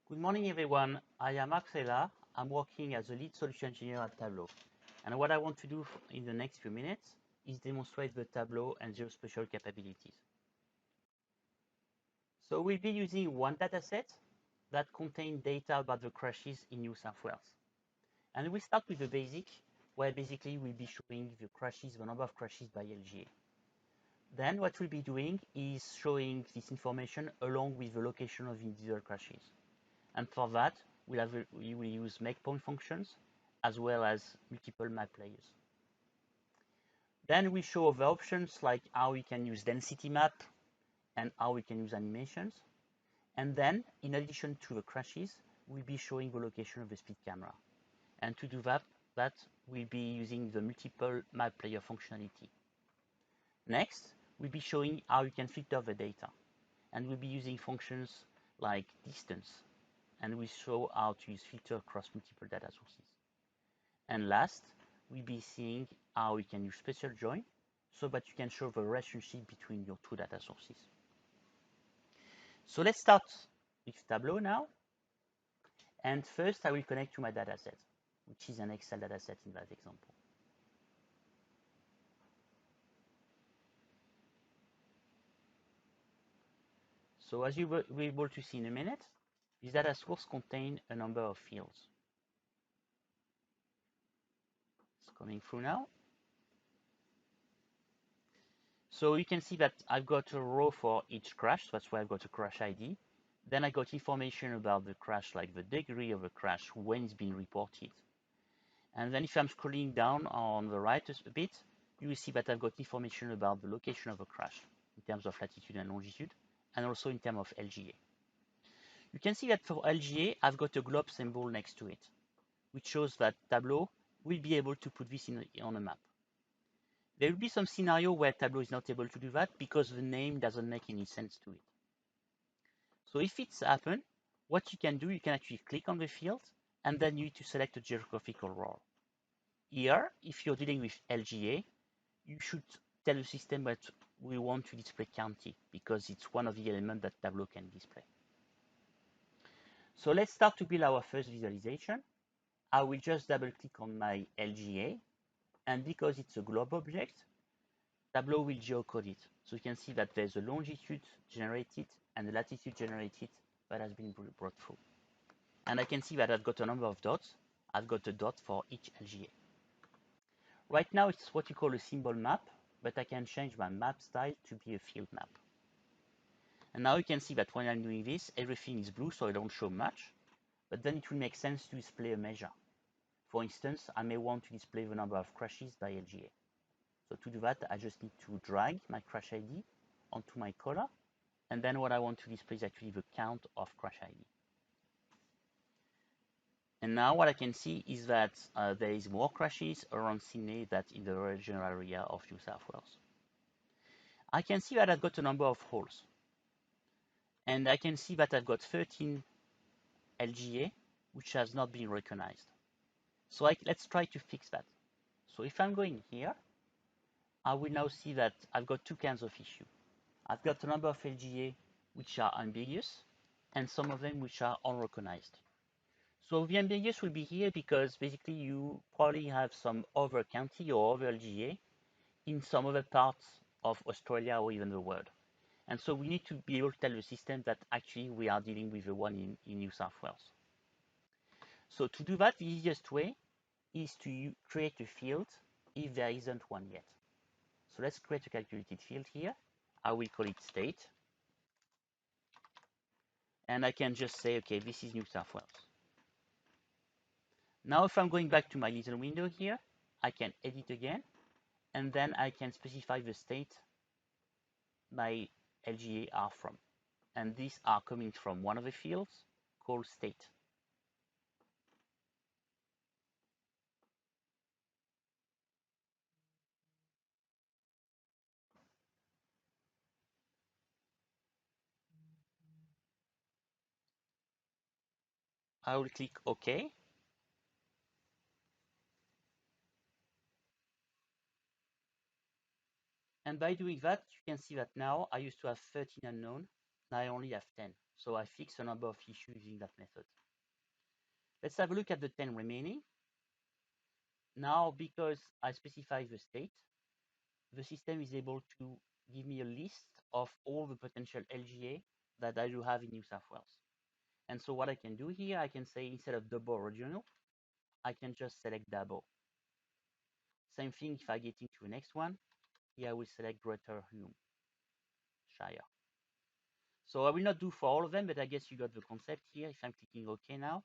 Good morning, everyone. I am Marcela. I'm working as a lead solution engineer at Tableau. And what I want to do in the next few minutes is demonstrate the Tableau and geospatial capabilities. So we'll be using one dataset that contains data about the crashes in New South Wales. And we'll start with the basic, where basically we'll be showing the crashes, the number of crashes by LGA. Then what we'll be doing is showing this information along with the location of individual crashes. And for that, we will use make point functions as well as multiple map layers. Then we show other options like how we can use density map and how we can use animations. And then, in addition to the crashes, we'll be showing the location of the speed camera. And to do that we'll be using the multiple map layer functionality. Next, we'll be showing how you can filter the data. And we'll be using functions like distance, and we show how to use filter across multiple data sources. And last, we'll be seeing how we can use special join so that you can show the relationship between your two data sources. So let's start with Tableau now. And first, I will connect to my dataset, which is an Excel dataset in that example. So as you will be able to see in a minute, this data source contains a number of fields. It's coming through now. So you can see that I've got a row for each crash. That's why I've got a crash ID. Then I got information about the crash, like the degree of the crash, when it's been reported. And then if I'm scrolling down on the right a bit, you will see that I've got information about the location of the crash in terms of latitude and longitude, and also in terms of LGA. You can see that for LGA, I've got a globe symbol next to it, which shows that Tableau will be able to put this on a map. There will be some scenario where Tableau is not able to do that because the name doesn't make any sense to it. So if it's happened, what you can do, you can actually click on the field and then you need to select a geographical role. Here, if you're dealing with LGA, you should tell the system that we want to display county because it's one of the elements that Tableau can display. So let's start to build our first visualization. I will just double click on my LGA, and because it's a globe object, Tableau will geocode it. So you can see that there's a longitude generated and a latitude generated that has been brought through. And I can see that I've got a number of dots. I've got a dot for each LGA. Right now, it's what you call a symbol map, but I can change my map style to be a field map. And now you can see that when I'm doing this, everything is blue, so I don't show much, but then it will make sense to display a measure. For instance, I may want to display the number of crashes by LGA. So to do that, I just need to drag my crash ID onto my color. And then what I want to display is actually the count of crash ID. And now what I can see is that there is more crashes around Sydney than in the regional area of New South Wales. I can see that I've got a number of holes. And I can see that I've got 13 LGA, which has not been recognized. So let's try to fix that. So if I'm going here, I will now see that I've got two kinds of issue. I've got a number of LGA which are ambiguous and some of them which are unrecognized. So the ambiguous will be here because basically you probably have some other county or other LGA in some other parts of Australia or even the world. And so we need to be able to tell the system that actually we are dealing with the one in New South Wales. So to do that, the easiest way is to create a field if there isn't one yet. So let's create a calculated field here. I will call it state. And I can just say, okay, this is New South Wales. Now, if I'm going back to my little window here, I can edit again, and then I can specify the state my LGA are from. And these are coming from one of the fields called state. I will click OK. And by doing that, you can see that now I used to have 13 unknown. Now I only have 10. So I fix a number of issues using that method. Let's have a look at the 10 remaining. Now, because I specify the state, the system is able to give me a list of all the potential LGA that I do have in New South Wales. And so what I can do here, I can say instead of double regional, I can just select double. Same thing if I get into the next one, here I will select Greater Hume Shire. So I will not do for all of them, but I guess you got the concept here. If I'm clicking OK now,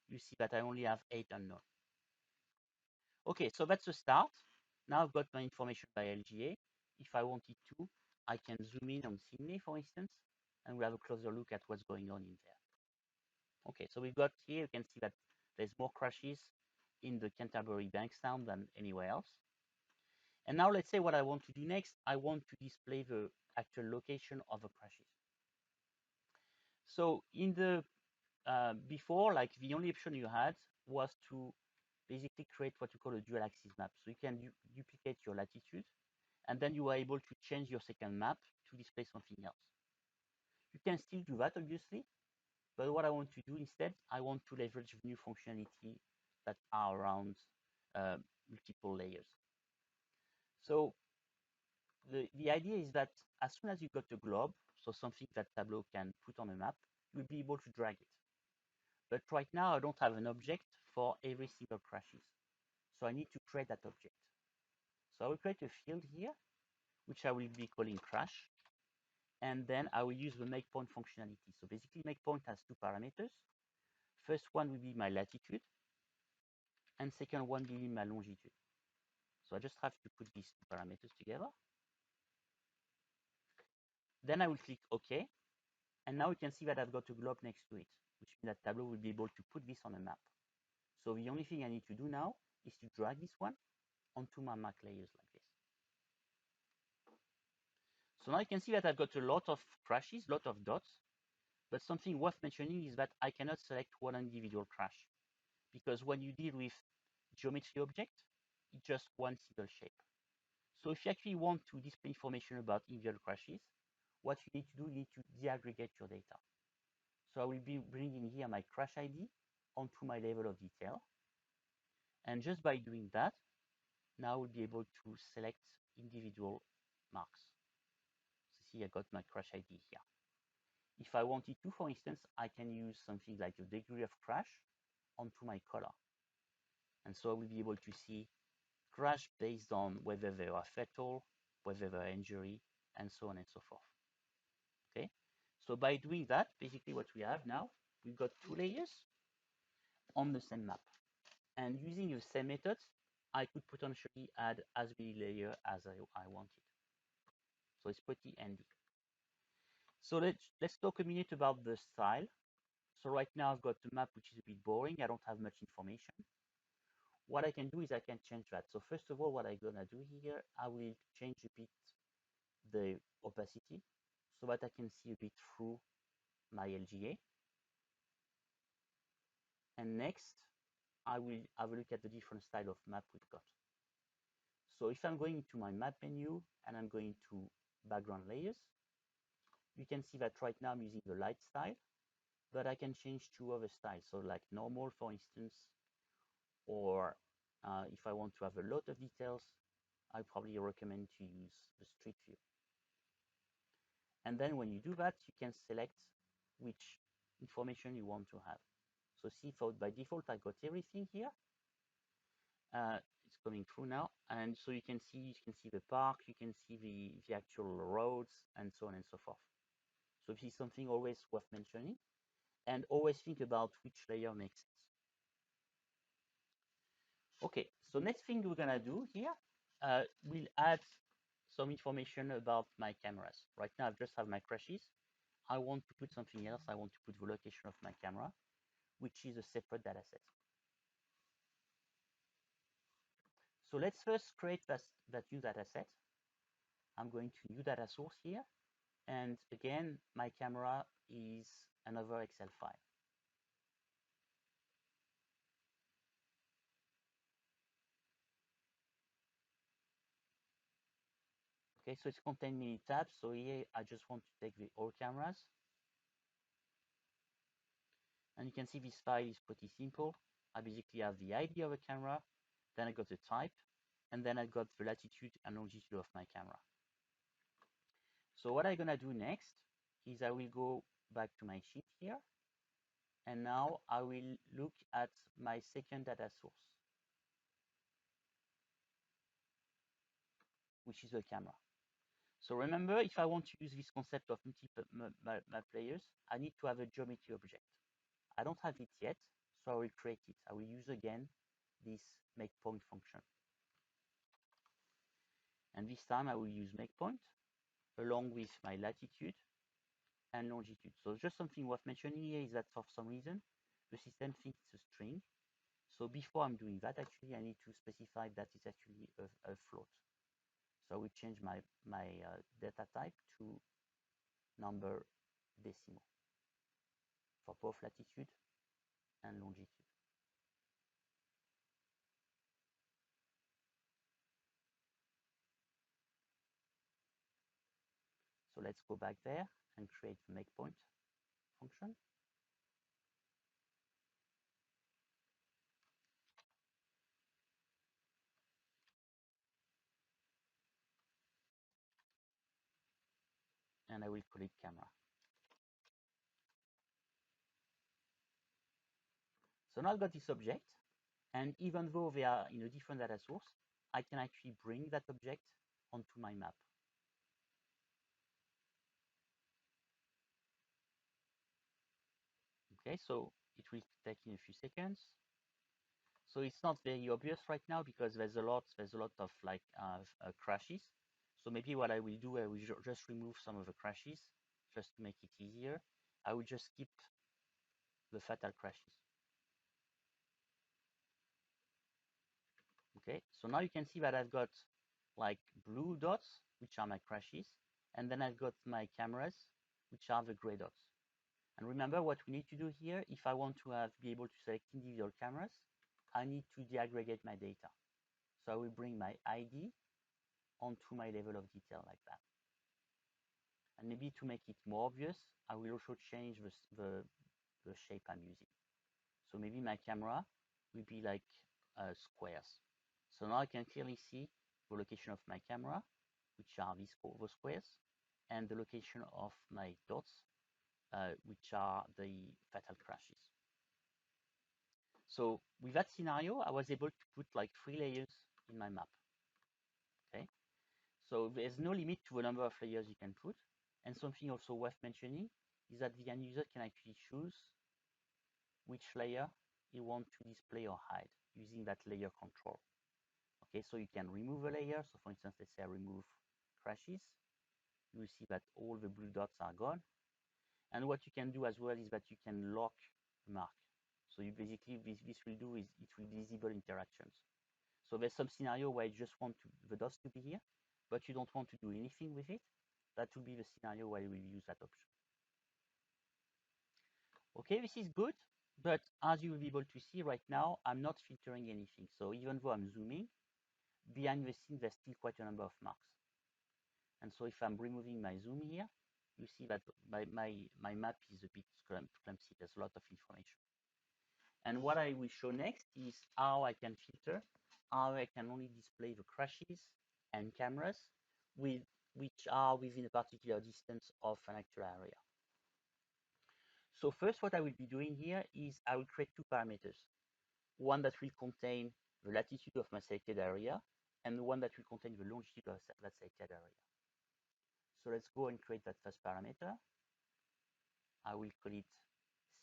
you see that I only have 8 unknown. Okay, so that's the start. Now I've got my information by LGA. If I wanted to, I can zoom in on Sydney, for instance, and we'll have a closer look at what's going on in there. Okay, so we've got here, you can see that there's more crashes in the Canterbury Bankstown than anywhere else. And now let's say what I want to do next. I want to display the actual location of the crashes. So in the before, like the only option you had was to basically create what you call a dual axis map. So you can duplicate your latitude, and then you are able to change your second map to display something else. You can still do that, obviously, but what I want to do instead, I want to leverage new functionality that are around multiple layers. So the idea is that as soon as you got a globe, so something that Tableau can put on a map, you'll be able to drag it. But right now, I don't have an object for every single crashes. So I need to create that object. So I will create a field here, which I will be calling crash. And then I will use the make point functionality. So basically, make point has two parameters. First one will be my latitude, and second one will be my longitude. So I just have to put these two parameters together. Then I will click OK. And now you can see that I've got a globe next to it, which means that Tableau will be able to put this on a map. So the only thing I need to do now is to drag this one onto my map layers like this. So now you can see that I've got a lot of crashes, a lot of dots, but something worth mentioning is that I cannot select one individual crash, because when you deal with geometry object, it's just one single shape. So if you actually want to display information about individual crashes, what you need to do, you need to deaggregate your data. So I will be bringing here my crash ID onto my level of detail. And just by doing that, now we'll be able to select individual marks. So see, I got my crash ID here. If I wanted to, for instance, I can use something like the degree of crash onto my color. And so I will be able to see crash based on whether they are fatal, whether they are injury, and so on and so forth. Okay, so by doing that, basically what we have now, we've got two layers on the same map. And using the same methods, I could potentially add as many layers as I wanted. So it's pretty handy. So let's talk a minute about the style. So right now I've got a map which is a bit boring. I don't have much information. What I can do is I can change that. So first of all, what I'm gonna do here, I will change a bit the opacity so that I can see a bit through my LGA. And next, I will have a look at the different style of map we've got. So if I'm going to my map menu and I'm going to background layers, you can see that right now I'm using the light style, but I can change two other styles. So like normal, for instance, or if I want to have a lot of details, I probably recommend to use the street view. And then when you do that, you can select which information you want to have. So see, for by default, I got everything here. It's coming through now, and so you can see the park, you can see the actual roads, and so on and so forth. So this is something always worth mentioning, and always think about which layer makes sense. Okay, so next thing we're gonna do here, we'll add some information about my cameras. Right now, I just have my crashes. I want to put something else. I want to put the location of my camera, which is a separate data set. So let's first create that new data set. I'm going to new data source here. And again, my camera is another Excel file. Okay, so it's contained many tabs. So here I just want to take the all cameras. And you can see this file is pretty simple. I basically have the ID of a camera, then I got the type, and then I got the latitude and longitude of my camera. So what I'm gonna do next is I will go back to my sheet here, and now I will look at my second data source, which is the camera. So remember, if I want to use this concept of multiple map layers, I need to have a geometry object. I don't have it yet, so I will create it. I will use again this make point function. And this time I will use make point along with my latitude and longitude. So just something worth mentioning here is that for some reason, the system thinks it's a string. So before I'm doing that, actually, I need to specify that it's actually a float. So I will change my data type to number decimal for both latitude and longitude. So let's go back there and create the make point function. And I will call it camera. So now I've got this object, and even though they are in a different data source, I can actually bring that object onto my map. Okay, so it will take in a few seconds. So it's not very obvious right now because there's a lot of like crashes. So maybe what I will do, I will just remove some of the crashes just to make it easier. I will just skip the fatal crashes. Okay, so now you can see that I've got like blue dots, which are my crashes, and then I've got my cameras, which are the gray dots. And remember what we need to do here, if I want to be able to select individual cameras, I need to deaggregate my data. So I will bring my ID onto my level of detail like that. And maybe to make it more obvious, I will also change the shape I'm using. So maybe my camera will be like squares. So now I can clearly see the location of my camera, which are those squares, and the location of my dots, which are the fatal crashes. So with that scenario, I was able to put like 3 layers in my map. Okay, so there's no limit to the number of layers you can put. And something also worth mentioning is that the end user can actually choose which layer you want to display or hide using that layer control. Okay, so you can remove a layer. So for instance, let's say I remove crashes. You will see that all the blue dots are gone. And what you can do as well is that you can lock a mark. So you basically, this will do is it will disable interactions. So there's some scenario where you just want the dots to be here, but you don't want to do anything with it. That will be the scenario where you will use that option. Okay, this is good, but as you will be able to see right now, I'm not filtering anything. So even though I'm zooming, behind the scene, there's still quite a number of marks. And so if I'm removing my zoom here, you see that my map is a bit clumsy. There's a lot of information. And what I will show next is how I can filter, how I can only display the crashes and cameras which are within a particular distance of an actual area. So first, what I will be doing here is I will create 2 parameters. One that will contain the latitude of my selected area, and one that will contain the longitude of that selected area. So let's go and create that first parameter. I will call it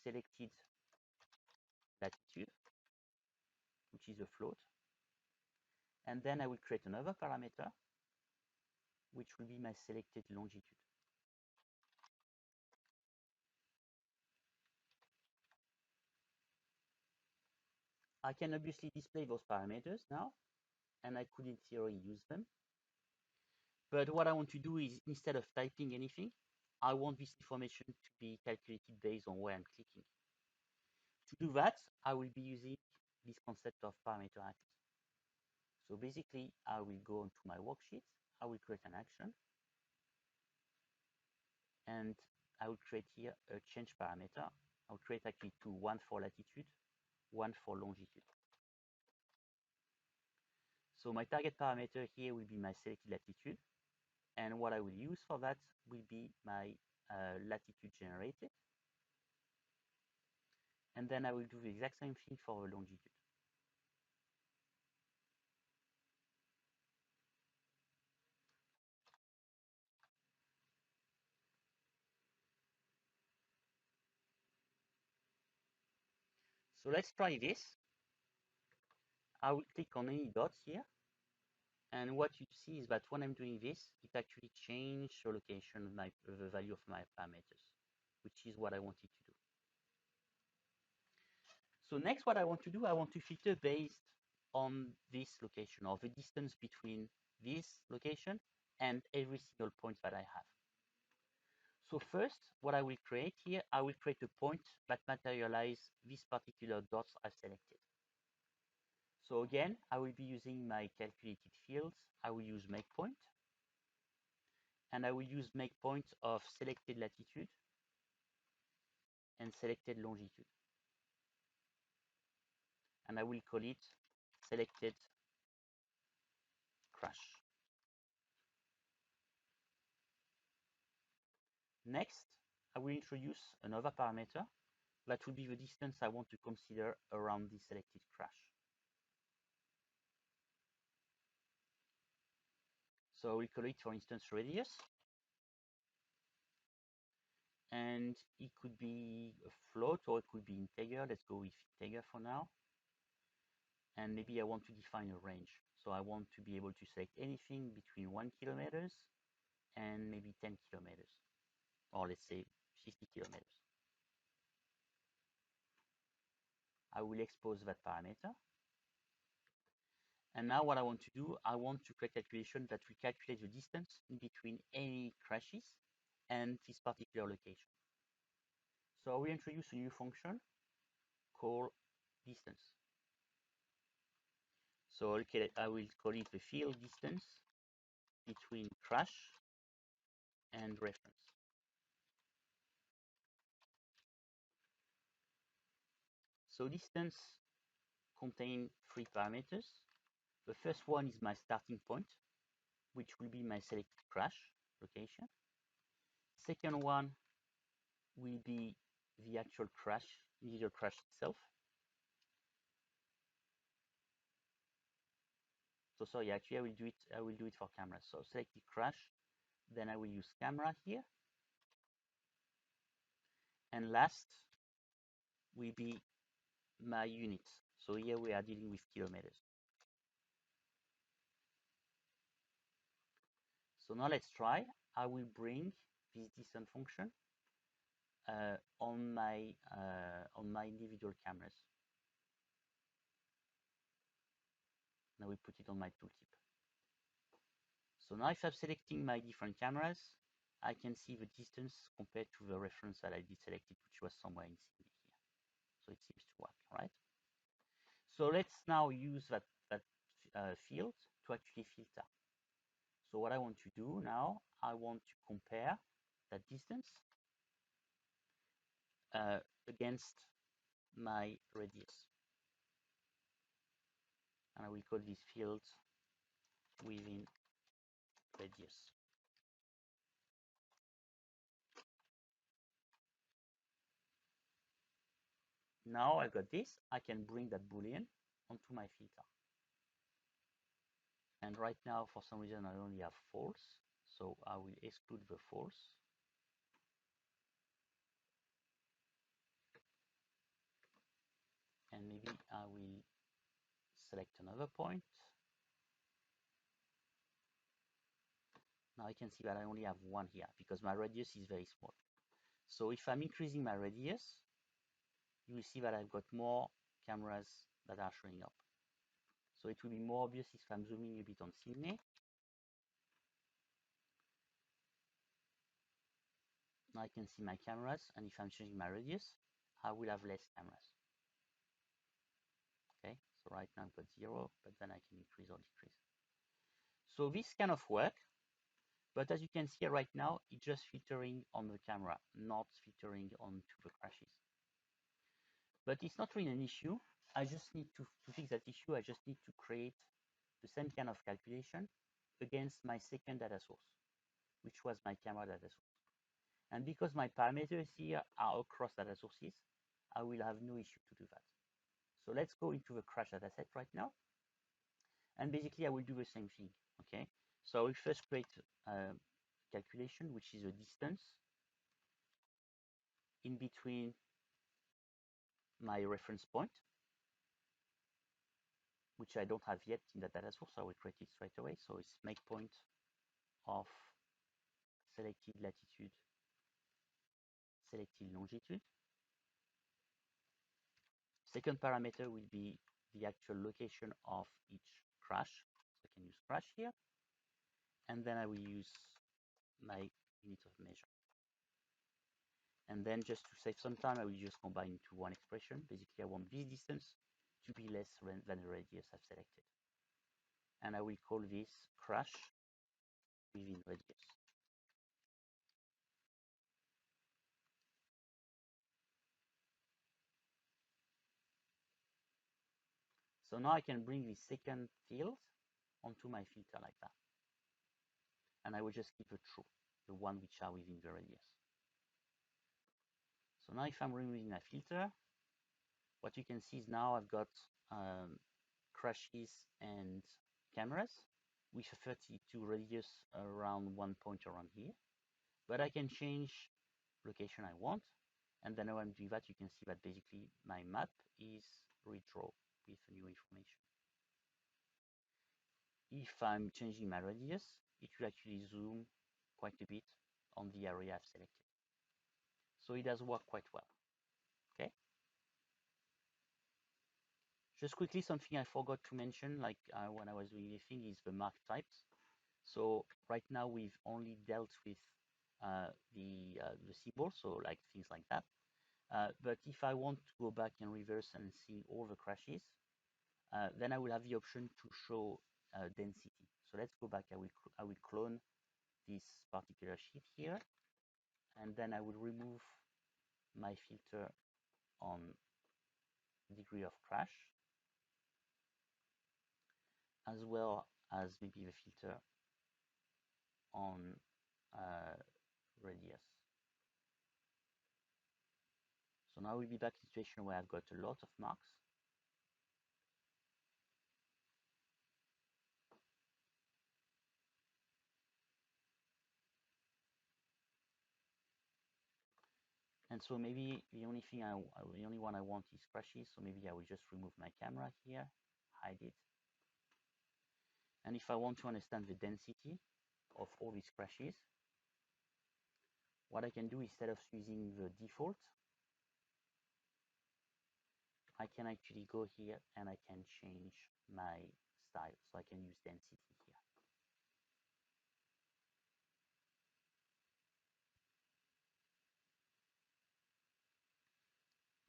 selected latitude, which is a float. And then I will create another parameter, which will be my selected longitude. I can obviously display those parameters now, and I could in theory use them. But what I want to do is instead of typing anything, I want this information to be calculated based on where I'm clicking. To do that, I will be using this concept of parameter act. So basically, I will go into my worksheet, I will create an action, and I will create here a change parameter I'll create actually two, one for latitude, one for longitude. So my target parameter here will be my selected latitude. And what I will use for that will be my latitude generated. And then I will do the exact same thing for the longitude. So let's try this. I will click on any dots here. And what you see is that when I'm doing this, it actually changed the location of the value of my parameters, which is what I wanted to do. So next, what I want to do, I want to filter based on this location, or the distance between this location and every single point that I have. So first, what I will create here, I will create a point that materialize these particular dots I've selected. So again, I will be using my calculated fields. I will use make point, and I will use make point of selected latitude and selected longitude. And I will call it selected crash. Next, I will introduce another parameter that will be the distance I want to consider around the selected crash. So we call it, for instance, radius. And it could be a float or it could be integer. Let's go with integer for now. And maybe I want to define a range. So I want to be able to select anything between 1 kilometers and maybe 10 kilometers, or let's say 50 kilometers. I will expose that parameter. And now what I want to do, I want to create a calculation that will calculate the distance in between any crashes and this particular location. So we introduce a new function called distance. So okay, I will call it the field distance between crash and reference. So distance contains three parameters. The first one is my starting point, which will be my selected crash location. Second one will be the actual crash, individual crash itself. So sorry, actually I will do it for camera. So selected crash, then I will use camera here. And last will be my units. So here we are dealing with kilometers. So now let's try. I will bring this distance function on my individual cameras. Now we put it on my tooltip. So now if I'm selecting my different cameras, I can see the distance compared to the reference that I did selected, which was somewhere in Sydney here. So it seems to work, right? So let's now use that field to actually filter. So what I want to do now, I want to compare that distance against my radius. And I will call this field within radius. Now I've got this, I can bring that Boolean onto my filter. And right now, for some reason, I only have false. So I will exclude the false. And maybe I will select another point. Now I can see that I only have one here because my radius is very small. So if I'm increasing my radius, you will see that I've got more cameras that are showing up. So it will be more obvious if I'm zooming a bit on Sydney. Now I can see my cameras, and if I'm changing my radius, I will have less cameras. Okay, so right now I've got 0, but then I can increase or decrease. So this kind of work, but as you can see right now, it's just filtering on the camera, not filtering onto the crashes. But it's not really an issue. I just need to fix that issue. I just need to create the same kind of calculation against my second data source, which was my camera data source. And because my parameters here are across data sources, I will have no issue to do that. So let's go into the crash dataset right now. And basically, I will do the same thing, okay? So I will first create a calculation, which is a distance in between my reference point, which I don't have yet in the data source. So I will create it straight away. So it's make point of selected latitude, selected longitude. Second parameter will be the actual location of each crash. So I can use crash here. And then I will use my unit of measure. And then just to save some time, I will just combine into one expression. Basically, I want this distance to be less than the radius I've selected. And I will call this crash within radius. So now I can bring the second field onto my filter like that. And I will just keep it true, the one which are within the radius. So now if I'm removing my filter, what you can see is now I've got crashes and cameras with a 32 radius around one point around here. But I can change location I want. And then when I'm doing that, you can see that basically my map is redraw with new information. If I'm changing my radius, it will actually zoom quite a bit on the area I've selected. So it does work quite well. Okay. Just quickly, something I forgot to mention, like when I was doing the thing, is the mark types. So right now we've only dealt with the symbol, so like things like that. But if I want to go back in reverse and see all the crashes, then I will have the option to show density. So let's go back. I will clone this particular sheet here, and then I will remove my filter on degree of crash, as well as maybe the filter on radius. So now we'll be back in a situation where I've got a lot of marks. And so maybe the only one I want is crashes. So maybe I will just remove my camera here, hide it. And if I want to understand the density of all these crashes, what I can do instead of using the default, I can actually go here and I can change my style. So I can use density here.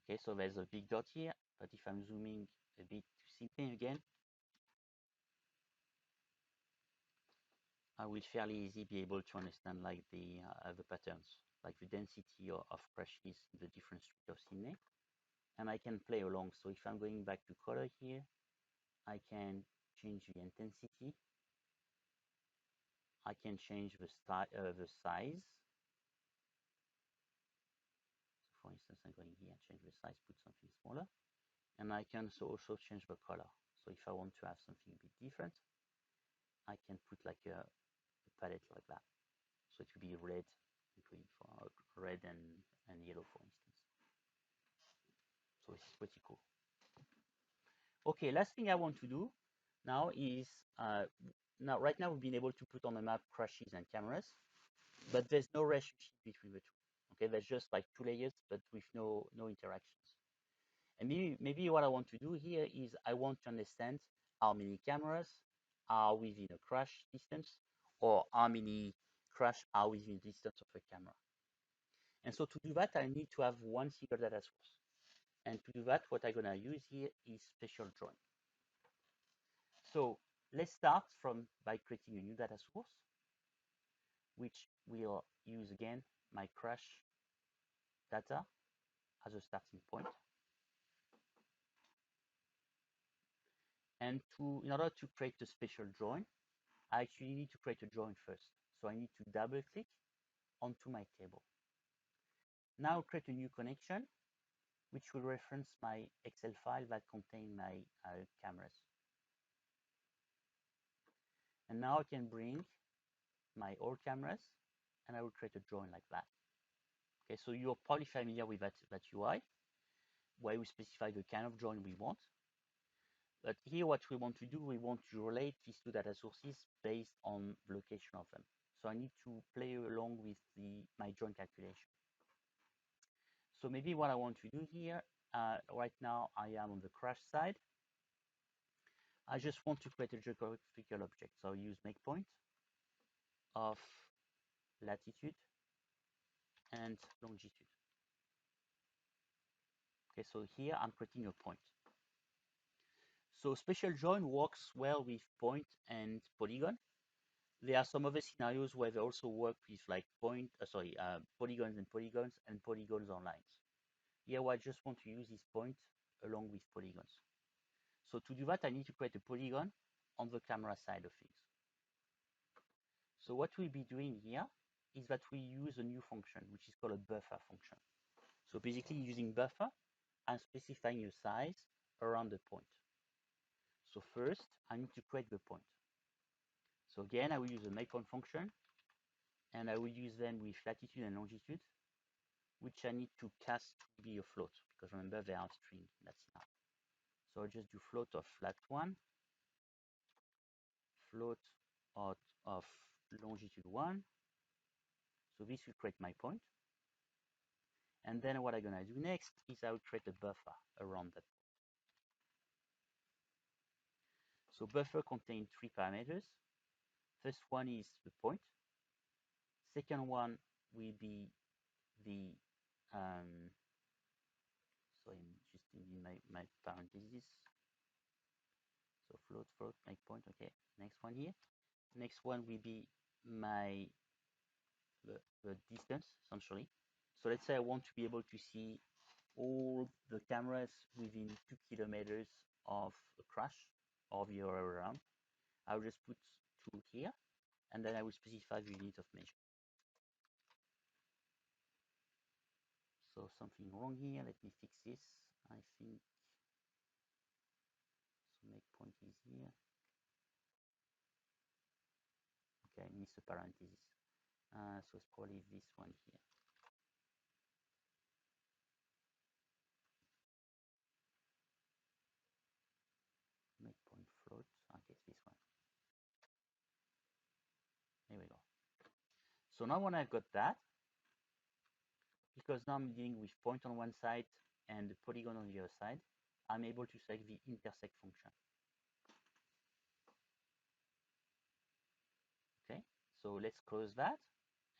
Okay, so there's a big dot here, but if I'm zooming a bit to see thing again, I will fairly easily be able to understand like the patterns, like the density of crashes in the different streets of Sydney. And I can play along. So if I'm going back to color here, I can change the intensity. I can change the size. So for instance, I'm going here, change the size, put something smaller. And I can also change the color. So if I want to have something a bit different, I can put like a palette like that. So it will be red, green, for red and yellow, for instance. So it's pretty cool. Okay, last thing I want to do now is right now we've been able to put on the map crashes and cameras, but there's no relationship between the two. Okay, there's just like two layers, but with no interactions. And maybe what I want to do here is I want to understand how many cameras are within a crash distance, or how many crash are within the distance of a camera. And so to do that, I need to have one single data source. And to do that, what I'm gonna use here is spatial drawing. So let's start by creating a new data source, which will use again my crash data as a starting point. And in order to create a special join, I actually need to create a join first. So I need to double click onto my table. Now create a new connection, which will reference my Excel file that contain my cameras. And now I can bring my all cameras and I will create a join like that. Okay, so you're probably familiar with that UI, where we specify the kind of join we want. But here what we want to do, we want to relate these two data sources based on the location of them. So I need to play along with my join calculation. So maybe what I want to do here, right now I am on the crash side. I just want to create a geographical object. So I'll use make point of latitude and longitude. Okay, so here I'm creating a point. So special join works well with point and polygon. There are some other scenarios where they also work with like polygons and polygons on lines. Here, I just want to use this point along with polygons. So to do that, I need to create a polygon on the camera side of things. So what we'll be doing here is that we use a new function, which is called a buffer function. So basically using buffer, I'm specifying a size around the point. So first, I need to create the point. So again, I will use a makePoint function, and I will use them with latitude and longitude, which I need to cast to be a float, because remember they are string, that's enough. So I'll just do float of lat1, float out of longitude 1. So this will create my point. And then what I'm gonna do next is I will create a buffer around that. So buffer contains 3 parameters. First one is the point. Second one will be the so I'm just in my parentheses. So float, make point. Okay, next one here. Next one will be the distance, essentially. So let's say I want to be able to see all the cameras within 2 kilometers of a crash or the other way around. I'll just put 2 here, and then I will specify the unit of measure. So something wrong here. Let me fix this. I think so. Make point is here. Okay, I miss a parenthesis. So it's probably this one here. Make point float. Okay, it's this one. There we go. So now when I've got that, because now I'm dealing with point on one side and the polygon on the other side, I'm able to select the intersect function. Okay, so let's close that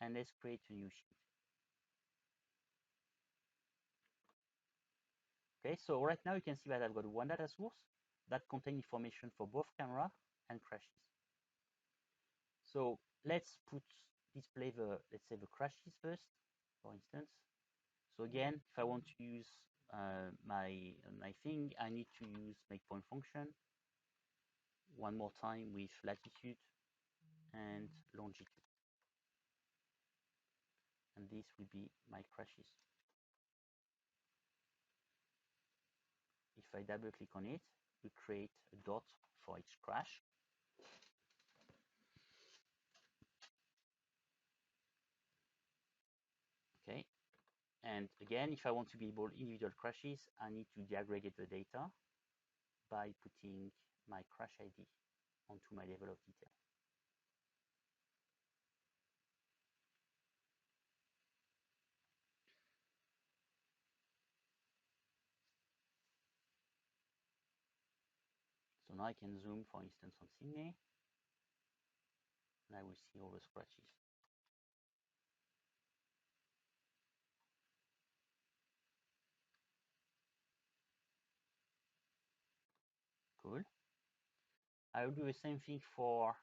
and let's create a new sheet. Okay, so right now you can see that I've got one data source that contains information for both camera and crashes. So let's display let's say the crashes first, for instance. So again, if I want to use my thing, I need to use make point function one more time with latitude and longitude. And this will be my crashes. If I double click on it, we create a dot for each crash. Okay. And again, if I want to be able individual crashes, I need to deaggregate the data by putting my crash ID onto my level of detail. So now I can zoom, for instance, on Sydney, and I will see all the scratches. Cool. I will do the same thing for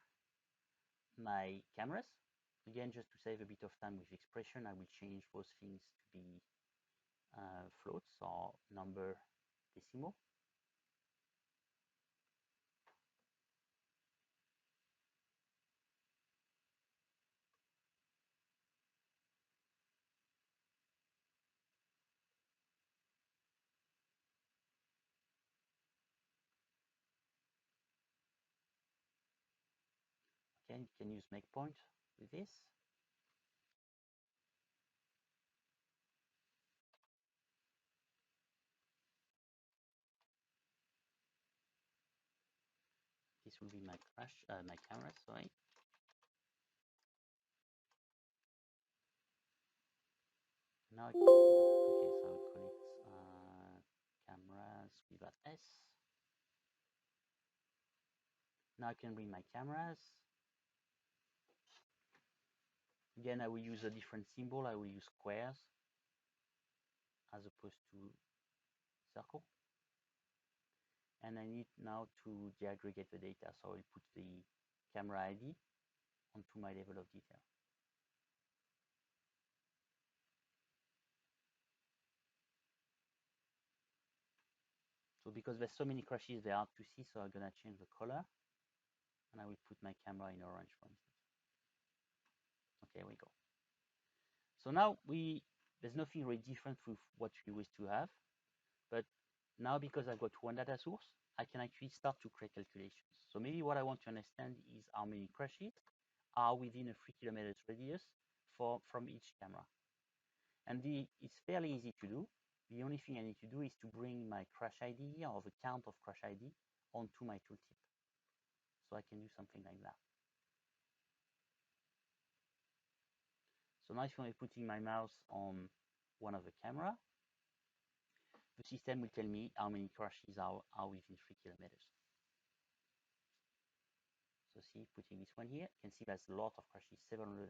my cameras. Again, just to save a bit of time with expression, I will change those things to be floats or number decimal. Again, you can use make point with this. This will be my my camera, sorry. Now, okay, so I will call it cameras without S. Now I can bring my cameras. Again, I will use a different symbol. I will use squares as opposed to circle. And I need now to deaggregate the data. So I will put the camera ID onto my level of detail. So because there's so many crashes, they're hard to see, so I'm gonna change the color. And I will put my camera in orange, for instance. Okay, we go. So now there's nothing really different with what we used to have, but now because I've got one data source, I can actually start to create calculations. So maybe what I want to understand is how many crashes are within a 3 kilometers radius from each camera. And it's fairly easy to do. The only thing I need to do is to bring my crash ID or the count of crash ID onto my tooltip. So I can do something like that. So now if I'm putting my mouse on one of the camera, the system will tell me how many crashes are within 3 kilometers. So see, putting this one here, you can see there's a lot of crashes, 739.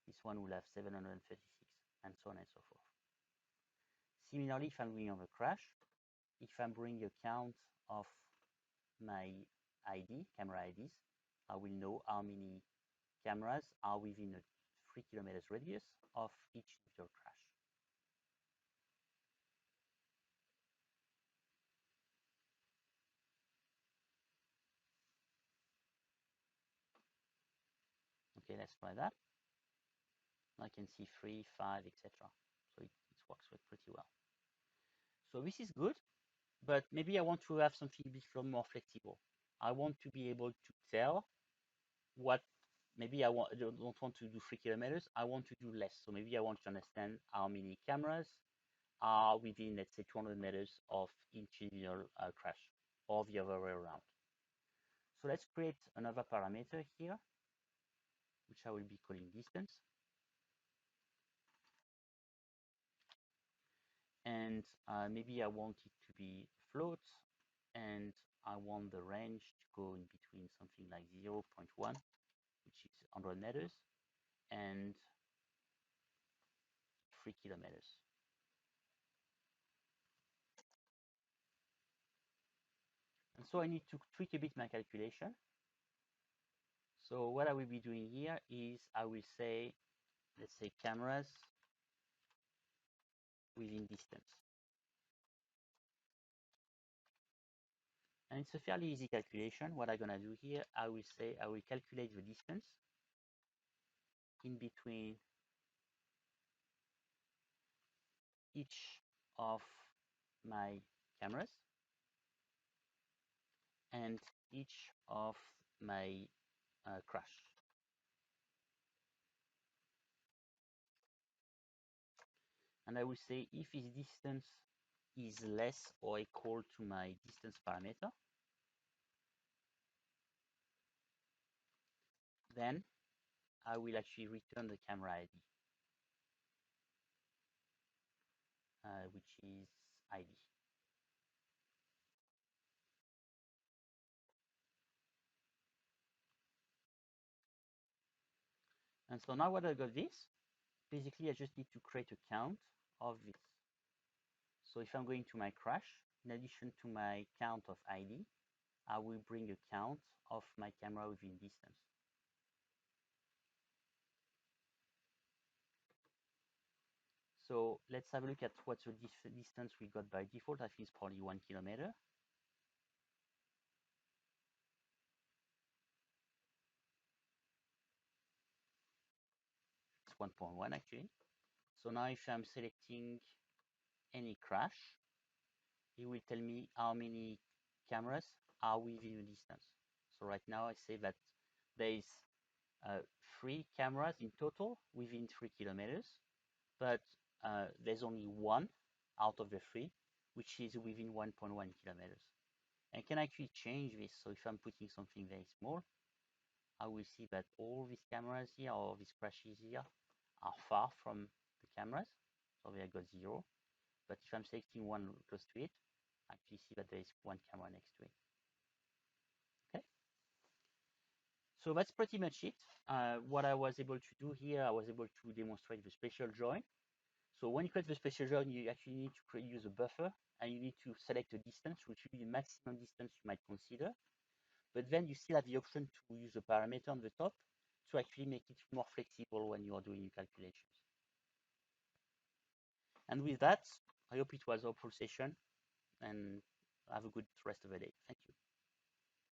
This one will have 736, and so on and so forth. Similarly, if I'm going on a crash, if I'm bringing a count of my camera IDs, I will know how many cameras are within a 3 kilometers radius of each individual crash. Okay, let's try that. I can see 3, 5, etc. So it works pretty well. So this is good, but maybe I want to have something a bit more flexible. I want to be able to tell what, maybe I don't want to do 3 kilometers, I want to do less. So maybe I want to understand how many cameras are within, let's say, 200 meters of each individual crash, or the other way around. So let's create another parameter here, which I will be calling distance. And maybe I want it to be float, and I want the range to go in between something like 0.1, which is 100 meters, and 3 kilometers. And so I need to tweak a bit my calculation. So what I will be doing here is I will say, let's say cameras within distance. And it's a fairly easy calculation. What I'm going to do here, I will say I will calculate the distance in between each of my cameras and each of my crash. And I will say if this distance is less or equal to my distance parameter, then I will actually return the camera ID, which is ID. And so now what I got this, basically I just need to create a count of this. So if I'm going to my crash, in addition to my count of ID, I will bring a count of my camera within distance. So let's have a look at what's the distance we got by default. I think it's probably 1 kilometer. It's 1.1 actually. So now if I'm selecting any crash, it will tell me how many cameras are within a distance. So right now I say that there is 3 cameras in total within 3 kilometers, but there's only one out of the 3 which is within 1.1 kilometers. And can actually change this. So if I'm putting something very small, I will see that all these cameras here or these crashes here are far from the cameras. So they got 0. But if I'm selecting one close to it, I actually see that there is 1 camera next to it. Okay. So that's pretty much it. What I was able to do here, I was able to demonstrate the spatial join. So when you create the spatial join, you actually need to use a buffer, and you need to select a distance, which will be the maximum distance you might consider. But then you still have the option to use a parameter on the top to actually make it more flexible when you are doing your calculations. And with that, I hope it was a helpful session, and have a good rest of the day. Thank you.